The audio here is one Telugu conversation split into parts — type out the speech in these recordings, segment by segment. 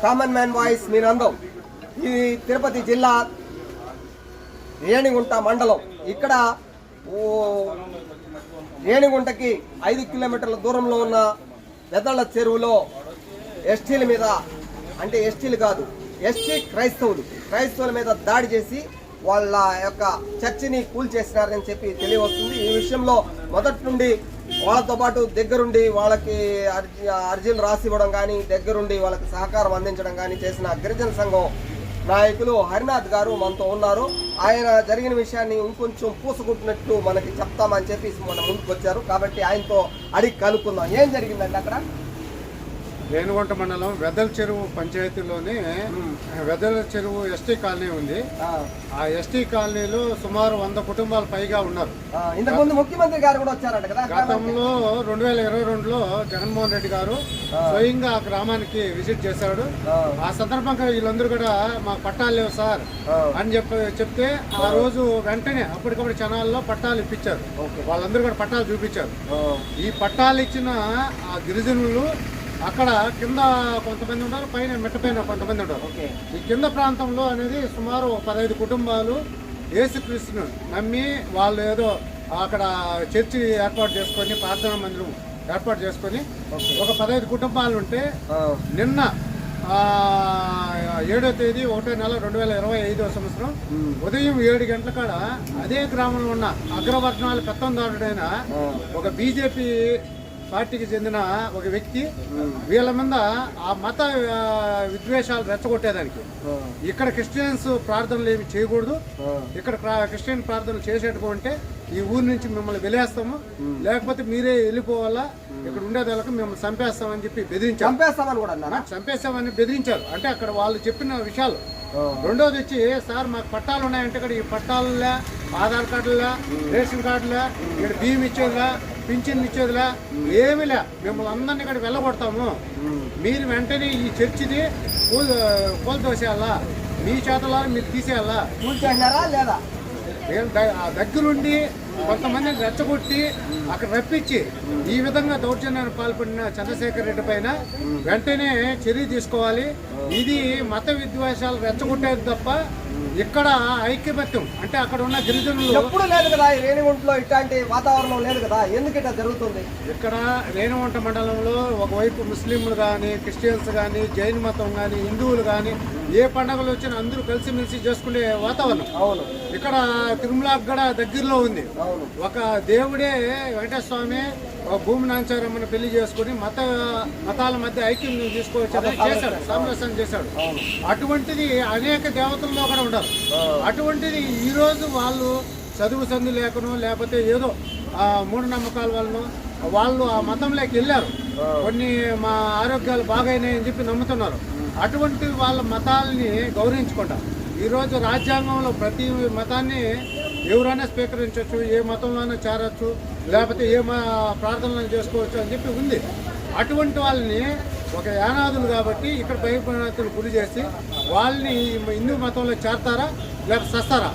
కామన్ మ్యాన్ వాయిస్ మీ నందం. ఇది తిరుపతి జిల్లా రేణిగుంట మండలం. ఇక్కడ రేణిగుంటకి 5 కిలోమీటర్ల దూరంలో ఉన్న వెదళ్ళ చెరువులో ఎస్టీల మీద, అంటే ఎస్టీలు కాదు, ఎస్టీ క్రైస్తవుల మీద దాడి చేసి వాళ్ళ యొక్క చర్చిని కూల్చేసినారని చెప్పి తెలియవస్తుంది. ఈ విషయంలో మొదటి నుండి వాళ్ళతో పాటు దగ్గరుండి వాళ్ళకి అర్జీలు రాసి ఇవ్వడం కానీ, దగ్గరుండి వాళ్ళకి సహకారం అందించడం కానీ చేసిన గిరిజన సంఘం నాయకులు హరినాథ్ గారు మనతో ఉన్నారు. ఆయన జరిగిన విషయాన్ని ఇంకొంచెం పూసుకుంటున్నట్టు మనకి చెప్తామని చెప్పి మన ముందుకు వచ్చారు. కాబట్టి ఆయనతో అడిగి కనుక్కుందాం ఏం జరిగిందండి అక్కడ. రేణిగుంట మండలం వెదల చెరువు పంచాయతీలోని వెదల చెరువు ఎస్టీ కాలనీ ఉంది. ఆ ఎస్టీ కాలనీలో సుమారు 100 కుటుంబాలు పైగా ఉన్నారు. ఇంతకుముందు ముఖ్యమంత్రి గారు కూడా వచ్చారంట కదా. గతంలో 2022లో జగన్మోహన్ రెడ్డి గారు స్వయంగా ఆ గ్రామానికి విజిట్ చేశాడు. ఆ సందర్భంగా వీళ్ళందరూ కూడా మాకు పట్టాలు లేవు సార్ అని చెప్తే ఆ రోజు వెంటనే అప్పటికప్పుడు క్షణాల్లో పట్టాలు ఇప్పించారు. వాళ్ళందరూ కూడా పట్టాలు చూపించారు. ఈ పట్టాలు ఇచ్చిన ఆ గిరిజనులు అక్కడ కింద కొంతమంది ఉన్నారు, పైన మెట్టపైన కొంతమంది ఉన్నారు. ఈ కింద ప్రాంతంలో అనేది సుమారు 15 కుటుంబాలు యేసుక్రీస్తును నమ్మి వాళ్ళు ఏదో అక్కడ చర్చి ఏర్పాటు చేసుకొని, ప్రార్థనా మందిరం ఏర్పాటు చేసుకొని ఒక 15 కుటుంబాలు ఉంటే నిన్న 7వ తేదీ 1వ నెల 2025వ సంవత్సరం ఉదయం 7 గంటల కాడ అదే గ్రామంలో ఉన్న అగ్రవర్ణాలు పెత్తందారుడైన ఒక బీజేపీ పార్టీకి చెందిన ఒక వ్యక్తి వీళ్ళ మీద ఆ మత విద్వేషాలు రెచ్చగొట్టేదానికి ఇక్కడ క్రిస్టియన్స్ ప్రార్థనలు ఏమి చేయకూడదు, ఇక్కడ క్రిస్టియన్ ప్రార్థనలు చేసేటంటే ఈ ఊరి నుంచి మిమ్మల్ని వెలేస్తాము, లేకపోతే మీరే వెళ్ళిపోవాలా, ఇక్కడ ఉండేదానికి మిమ్మల్ని చంపేస్తామని చెప్పి బెదిరించారు. చంపేస్తామని బెదిరించారు. అంటే అక్కడ వాళ్ళు చెప్పిన విషయాలు. రెండోది వచ్చి సార్ మాకు పట్టాలు ఉన్నాయంటే ఇక్కడ ఈ పట్టాలులే, ఆధార్ కార్డులా, రేషన్ కార్డులా, ఇక్కడ బియ్యం ఇచ్చేదిలా, పింఛన్ ఇచ్చేదిలా ఏమిలే, మిమ్మల్ని అందరినీ ఇక్కడ వెళ్ళగొడతాము, మీరు వెంటనే ఈ చర్చిని కోల్దోసేయాలా, మీ చేతలా మీరు తీసేయాలా, కూల్చేసినారా లేదా, దగ్గరుండి కొంతమందిని రెచ్చగొట్టి అక్కడ రప్పించి ఈ విధంగా దౌర్జన్యాన్ని పాల్పడిన చంద్రశేఖర్ రెడ్డి పైన వెంటనే చర్య తీసుకోవాలి. ఇది మత విద్వేషాలు రెచ్చగొట్టేది తప్ప ఇక్కడ ఐక్యమత్యం అంటే అక్కడ ఉన్న గిరిజనులు ఎప్పుడు లేదు కదా. ఈ రేణిగుంటలో ఇట్లాంటి వాతావరణం లేదు కదా, ఎందుకు ఇట్లా జరుగుతుంది? ఇక్కడ రేణిగుంట మండలంలో ఒకవైపు ముస్లింలు కానీ, క్రిస్టియన్స్ కానీ, జైన్ మతం కానీ, హిందువులు కానీ ఏ పండుగలు వచ్చినా అందరూ కలిసిమెలిసి చేసుకునే వాతావరణం. అవును, ఇక్కడ తిరుమల కూడా దగ్గరలో ఉంది. ఒక దేవుడే వెంకటేశ్వర స్వామి భూమి నాంచారమ్మని పెళ్లి చేసుకుని మతాల మధ్య ఐక్యం తీసుకోవచ్చు చేశాడు, సామరస్యం చేశాడు. అటువంటిది అనేక దేవతల్లో కూడా ఉండరు. అటువంటిది ఈ రోజు వాళ్ళు చదువు సందు లేకను, లేకపోతే ఏదో మూఢనమ్మకాల వలన వాళ్ళు ఆ మతంలోకి వెళ్ళారు. కొన్ని మా ఆరోగ్యాలు బాగైనాయని చెప్పి నమ్ముతున్నారు. అటువంటి వాళ్ళ మతాలని గౌరవించుకుంటారు. ఈరోజు రాజ్యాంగంలో ప్రతి మతాన్ని ఎవరైనా స్వీకరించవచ్చు, ఏ మతంలోనైనా చేరవచ్చు, లేకపోతే ఏ ప్రార్థనలు చేసుకోవచ్చు అని చెప్పి ఉంది. అటువంటి వాళ్ళని ఒక యానాదులు కాబట్టి ఇక్కడ భయపడతలు గురి చేసి వాళ్ళని హిందూ మతంలో చేరతారా లేకపోతే సస్తారా?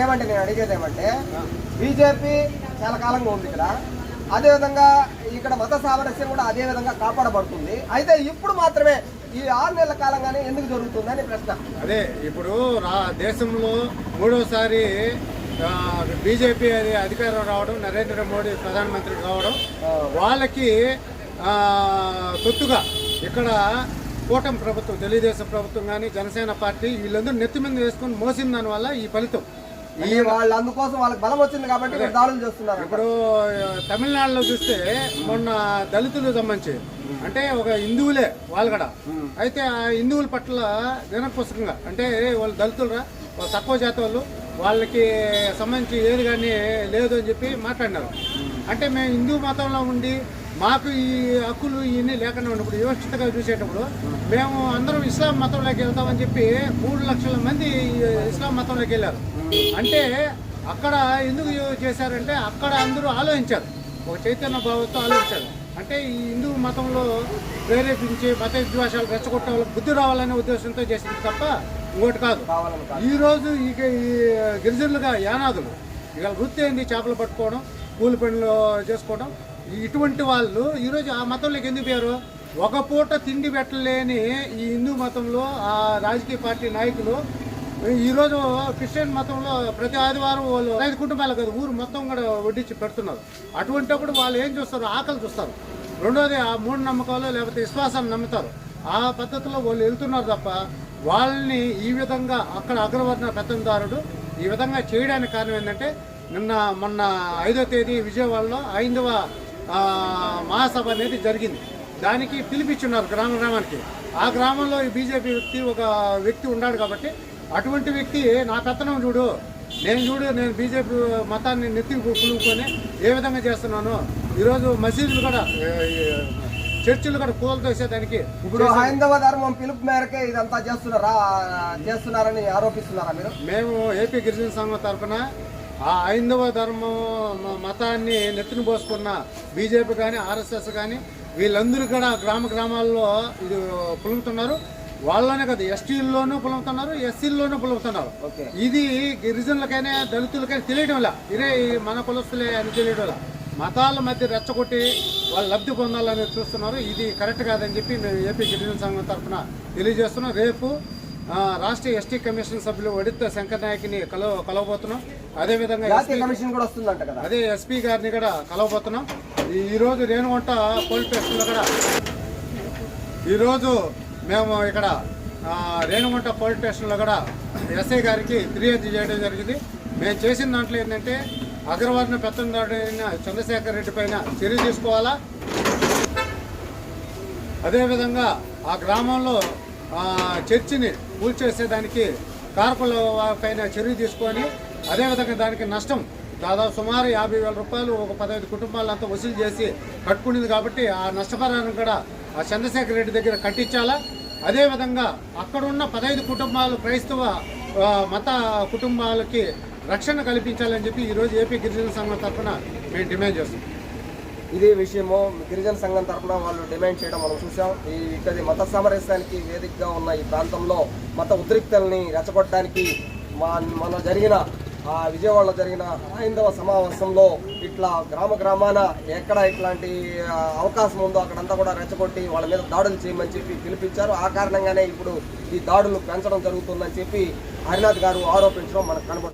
ఏమంటే నేను అడిగేది ఏమంటే, బీజేపీ చాలా కాలంగా ఉంది ఇక్కడ, అదేవిధంగా ఇక్కడ మత సామరస్యం కూడా అదే విధంగా కాపాడబడుతుంది. అయితే ఇప్పుడు మాత్రమే ఈ 6 నెలల కాలంగానే ఎందుకు జరుగుతుందని ప్రశ్న. అదే ఇప్పుడు దేశంలో 3వసారి బీజేపీ అధికారం రావడం, నరేంద్ర మోడీ ప్రధానమంత్రి కావడం, వాళ్ళకి తొత్తుగా ఇక్కడ కూటమి ప్రభుత్వం, తెలుగుదేశం ప్రభుత్వం కానీ, జనసేన పార్టీ వీళ్ళందరూ నెత్తి మీద వేసుకుని మోసిన దానివల్ల ఈ ఫలితం. వాళ్ళు అందుకోసం వాళ్ళకి బలం వచ్చింది కాబట్టి దాడులు చేస్తున్నారు. ఇప్పుడు తమిళనాడులో చూస్తే మొన్న దళితులు సంబంధించి అంటే ఒక హిందువులే వాళ్ళు కూడా, అయితే ఆ హిందువుల పట్ల దినపుస్తకంగా అంటే వాళ్ళు దళితులరా, వాళ్ళు తక్కువ జాతి వాళ్ళు, వాళ్ళకి సంబంధించి ఏది కానీ లేదు అని చెప్పి మాట్లాడినారు. అంటే మేము హిందూ మతంలో ఉండి మాకు ఈ హక్కులు ఇవన్నీ లేకుండా ఉన్నప్పుడు వ్యవస్థగా చూసేటప్పుడు మేము అందరం ఇస్లాం మతంలోకి వెళ్తామని చెప్పి 3 లక్షల మంది ఇస్లాం మతంలోకి వెళ్ళారు. అంటే అక్కడ ఎందుకు చేశారంటే అక్కడ అందరూ ఆలోచించారు, ఒక చైతన్య భావంతో ఆలోచించారు. అంటే ఈ హిందూ మతంలో ప్రేరేపించి మత విద్వేషాలు రెచ్చగొట్టే వాళ్ళకి బుద్ధి రావాలనే ఉద్దేశంతో చేసింది తప్ప ఇంకోటి కాదు. ఈరోజు ఈ గిరిజనులుగా యానాదులు ఇక వృత్తి ఏంది, చేపలు పట్టుకోవడం, కూలి పనులు చేసుకోవడం. ఇటువంటి వాళ్ళు ఈరోజు ఆ మతంలోకి ఎందుకు పోయారు? ఒక పూట తిండి పెట్టలేని ఈ హిందూ మతంలో ఆ రాజకీయ పార్టీ నాయకులు ఈరోజు క్రిస్టియన్ మతంలో ప్రతి ఆదివారం వాళ్ళు 5 కుటుంబాలు కాదు ఊరు మొత్తం కూడా వడ్డించి పెడుతున్నారు. అటువంటిప్పుడు వాళ్ళు ఏం చూస్తారు? ఆకలి చూస్తారు. రెండోది ఆ మూఢనమ్మకాలు లేకపోతే విశ్వాసాన్ని నమ్ముతారు. ఆ పద్ధతిలో వాళ్ళు వెళ్తున్నారు తప్ప వాళ్ళని ఈ విధంగా అక్కడ అగ్రవర్ణ పెత్తందారుడు ఈ విధంగా చేయడానికి కారణం ఏంటంటే మొన్న 5వ తేదీ విజయవాడలో 5వ మహాసభ అనేది జరిగింది. దానికి పిలిపించున్నారు గ్రామానికి. ఆ గ్రామంలో ఈ బీజేపీ ఒక వ్యక్తి ఉన్నాడు కాబట్టి అటువంటి వ్యక్తి నా పెత్తనం చూడు, నేను బీజేపీ మతాన్ని నెత్తికి పులుకొని ఏ విధంగా చేస్తున్నాను. ఈరోజు మసీదులు కూడా చర్చిలు కూడా కూలదోసేదానికి ఇప్పుడు హైందవ ధర్మం పిలుపు మేరకే ఇదంతా చేస్తున్నారని ఆరోపిస్తున్నారా మీరు? మేము ఏపీ గిరిజన సంఘం తరఫున ఆ హైందవ ధర్మం మతాన్ని నెత్తిన పోసుకున్న బీజేపీ కానీ ఆర్ఎస్ఎస్ కానీ వీళ్ళందరూ కూడా గ్రామాల్లో ఇది పులుగుతున్నారు. వాళ్ళనే కదా ఎస్టీల్లోనూ పులుగుతున్నారు, ఎస్సీల్లోనూ పులుగుతున్నారు. ఇది గిరిజనులకైనా దళితులకైనా తెలియడం ఇదే మన కులస్తులే అని తెలియడం మతాల మధ్య రెచ్చగొట్టి వాళ్ళు లబ్ధి పొందాలని చూస్తున్నారు. ఇది కరెక్ట్ కాదని చెప్పి మేము ఏపీ గిరిజన సంఘం తరఫున తెలియజేస్తున్నాం. రేపు రాష్ట్రీయ ఎస్టీ కమిషన్ సభ్యులు వడిత శంకర్ నాయక్ని కలవబోతున్నాం. అదేవిధంగా అదే ఎస్పీ గారిని కూడా కలవబోతున్నాం. ఈరోజు రేణుగుంట పోలీస్ స్టేషన్లో కూడా ఈరోజు మేము ఇక్కడ రేణుగుంట పోలీస్ స్టేషన్లో కూడా ఎస్ఐ గారికి ఫిర్యాదు చేయడం జరిగింది. మేము చేసిన దాంట్లో ఏంటంటే అగ్రవర్ణ పెత్తందారుడైన చంద్రశేఖర్ రెడ్డి పైన చర్య తీసుకోవాలా, అదేవిధంగా ఆ గ్రామంలో చర్చిని కూల్చేసేదానికి కారకుల పైన చర్య తీసుకొని అదేవిధంగా దానికి నష్టం దాదాపు సుమారు 50,000 రూపాయలు ఒక 15 కుటుంబాలంతా వసూలు చేసి కట్టుకునేది కాబట్టి ఆ నష్టపరాన్ని కూడా ఆ చంద్రశేఖర్ రెడ్డి దగ్గర కట్టించాలా. అదేవిధంగా అక్కడున్న 15 కుటుంబాలు క్రైస్తవ మత కుటుంబాలకి రక్షణ కల్పించాలని చెప్పి ఈరోజు ఏపీ గిరిజన సంఘం తరఫున మేము డిమాండ్ చేస్తున్నాం. ఇదే విషయము గిరిజన సంఘం తరఫున వాళ్ళు డిమాండ్ చేయడం మనం చూసాం. ఇక్కడ మత సామరస్యానికి వేదికగా ఉన్న ఈ ప్రాంతంలో మత ఉద్రిక్తల్ని రెచ్చగొట్టడానికి మన జరిగిన విజయవాడలో జరిగిన హైందవ సమావేశంలో ఇట్లా గ్రామాన ఎక్కడ ఇట్లాంటి అవకాశం ఉందో అక్కడంతా కూడా రెచ్చగొట్టి వాళ్ళ మీద దాడులు చేయమని చెప్పి పిలిపించారు. ఆ కారణంగానే ఇప్పుడు ఈ దాడులు పెంచడం జరుగుతుందని చెప్పి హరినాథ్ గారు ఆరోపించడం మనకు కనబడుతుంది.